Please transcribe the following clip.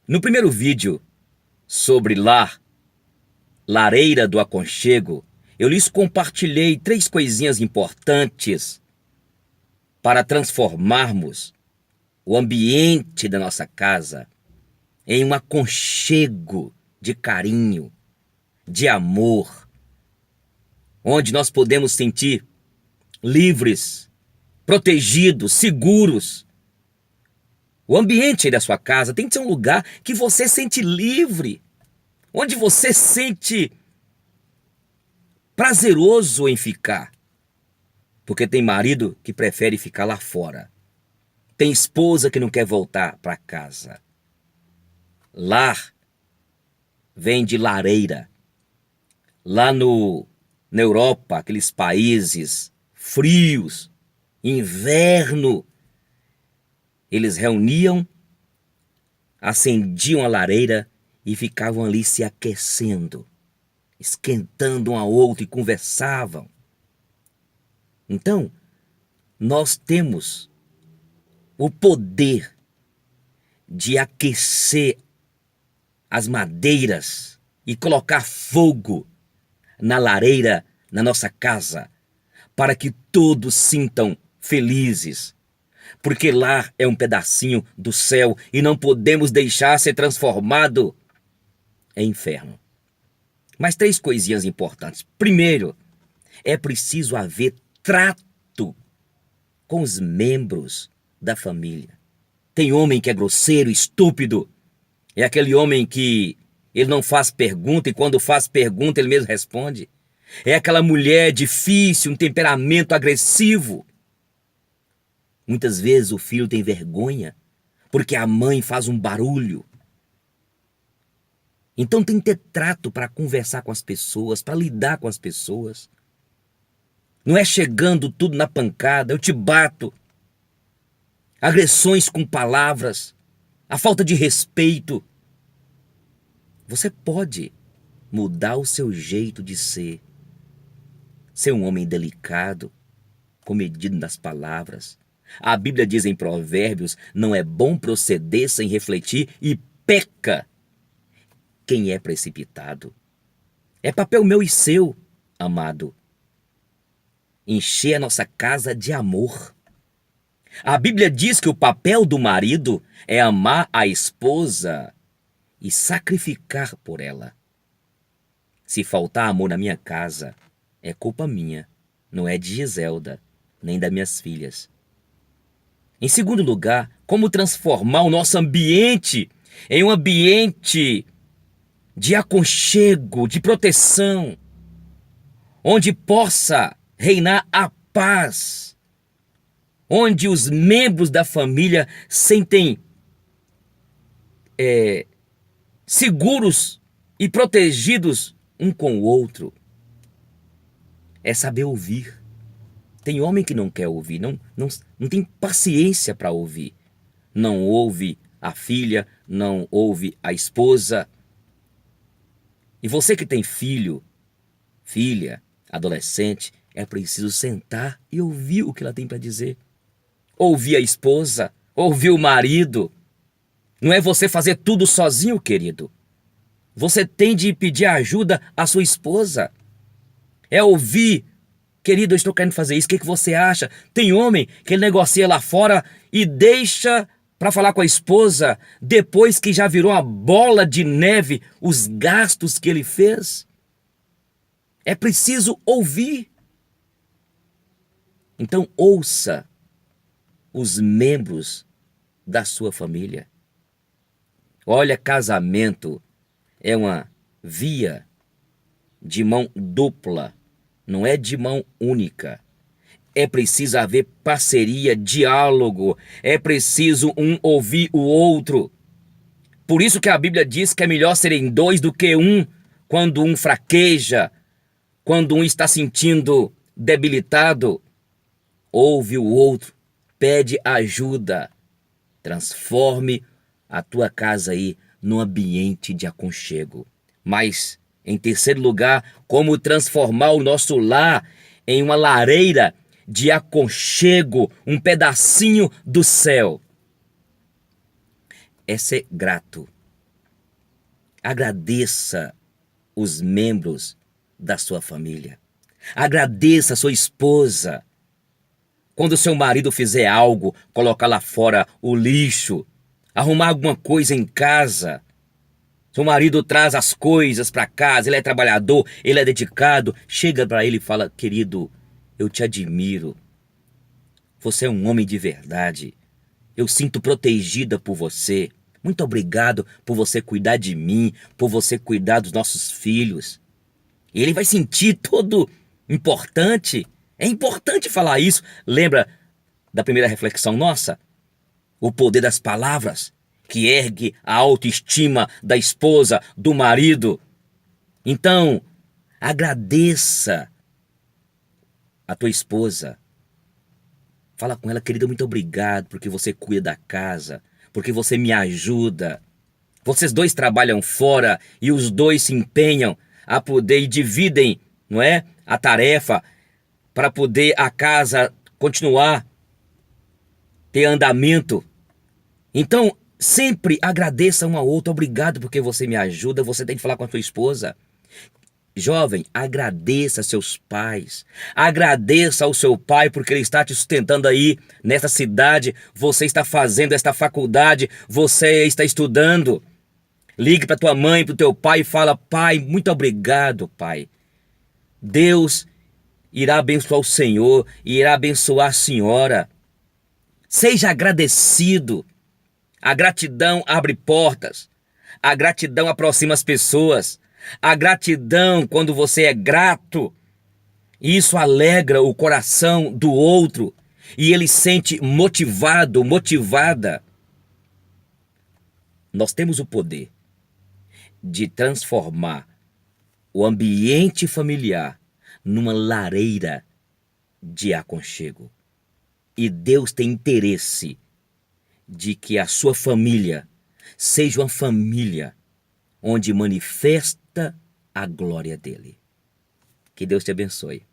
No primeiro vídeo sobre lar, lareira do aconchego, eu lhes compartilhei 3 coisinhas importantes para transformarmos o ambiente da nossa casa em um aconchego de carinho, de amor, onde nós podemos sentir livres, protegidos, seguros. O ambiente aí da sua casa tem que ser um lugar que você sente livre, onde você sente prazeroso em ficar. Porque tem marido que prefere ficar lá fora. Tem esposa que não quer voltar para casa. Lar vem de lareira. Lá na Europa, aqueles países frios, inverno, eles reuniam, acendiam a lareira e ficavam ali se aquecendo, esquentando um ao outro e conversavam. Então, nós temos o poder de aquecer as madeiras e colocar fogo na lareira na nossa casa, para que todos sintam felizes. Porque lar é um pedacinho do céu e não podemos deixar ser transformado em inferno. Mas 3 coisinhas importantes. Primeiro, é preciso haver trato com os membros da família. Tem homem que é grosseiro, estúpido. É aquele homem que ele não faz pergunta e quando faz pergunta ele mesmo responde. É aquela mulher difícil, um temperamento agressivo. Muitas vezes o filho tem vergonha porque a mãe faz um barulho. Então tem que ter trato para conversar com as pessoas, para lidar com as pessoas. Não é chegando tudo na pancada, eu te bato. Agressões com palavras, a falta de respeito. Você pode mudar o seu jeito de ser. Ser um homem delicado, comedido nas palavras. A Bíblia diz em Provérbios, não é bom proceder sem refletir e peca quem é precipitado. É papel meu e seu, amado, encher a nossa casa de amor. A Bíblia diz que o papel do marido é amar a esposa e sacrificar por ela. Se faltar amor na minha casa, é culpa minha, não é de Giselda, nem das minhas filhas. Em segundo lugar, como transformar o nosso ambiente em um ambiente de aconchego, de proteção, onde possa reinar a paz, onde os membros da família sentem seguros e protegidos um com o outro. É saber ouvir. Tem homem que não quer ouvir, não tem paciência para ouvir. Não ouve a filha, não ouve a esposa. E você que tem filho, filha, adolescente, é preciso sentar e ouvir o que ela tem para dizer. Ouvir a esposa, ouvir o marido. Não é você fazer tudo sozinho, querido. Você tem de pedir ajuda à sua esposa. É ouvir, querido, eu estou querendo fazer isso, o que você acha? Tem homem que ele negocia lá fora e deixa para falar com a esposa depois que já virou uma bola de neve os gastos que ele fez. É preciso ouvir. Então ouça os membros da sua família. Olha, casamento é uma via de mão dupla, não é de mão única. É preciso haver parceria, diálogo, é preciso um ouvir o outro. Por isso que a Bíblia diz que é melhor serem 2 do que um, quando um fraqueja, quando um está sentindo debilitado. Ouve o outro, pede ajuda. Transforme a tua casa aí num ambiente de aconchego. Mas, em terceiro lugar, como transformar o nosso lar em uma lareira de aconchego, um pedacinho do céu. É ser grato. Agradeça os membros da sua família. Agradeça a sua esposa. Quando seu marido fizer algo, colocar lá fora o lixo, arrumar alguma coisa em casa. Seu marido traz as coisas para casa, ele é trabalhador, ele é dedicado. Chega para ele e fala: querido, eu te admiro. Você é um homem de verdade. Eu sinto protegida por você. Muito obrigado por você cuidar de mim, por você cuidar dos nossos filhos. E ele vai sentir todo importante. É importante falar isso. Lembra da primeira reflexão nossa? O poder das palavras, que ergue a autoestima da esposa, do marido. Então, agradeça a tua esposa. Fala com ela: querida, muito obrigado porque você cuida da casa, porque você me ajuda. Vocês dois trabalham fora e os dois se empenham a poder e dividem, não é, a tarefa para poder a casa continuar, ter andamento. Então, sempre agradeça um ao outro. Obrigado porque você me ajuda. Você tem que falar com a sua esposa. Jovem, agradeça a seus pais. Agradeça ao seu pai porque ele está te sustentando aí nessa cidade. Você está fazendo esta faculdade. Você está estudando. Ligue para tua mãe, para o teu pai e fala: pai, muito obrigado, pai. Deus irá abençoar o Senhor e irá abençoar a senhora. Seja agradecido. A gratidão abre portas. A gratidão aproxima as pessoas. A gratidão, quando você é grato, isso alegra o coração do outro e ele se sente motivado, motivada. Nós temos o poder de transformar o ambiente familiar numa lareira de aconchego. E Deus tem interesse de que a sua família seja uma família onde manifesta a glória dele. Que Deus te abençoe.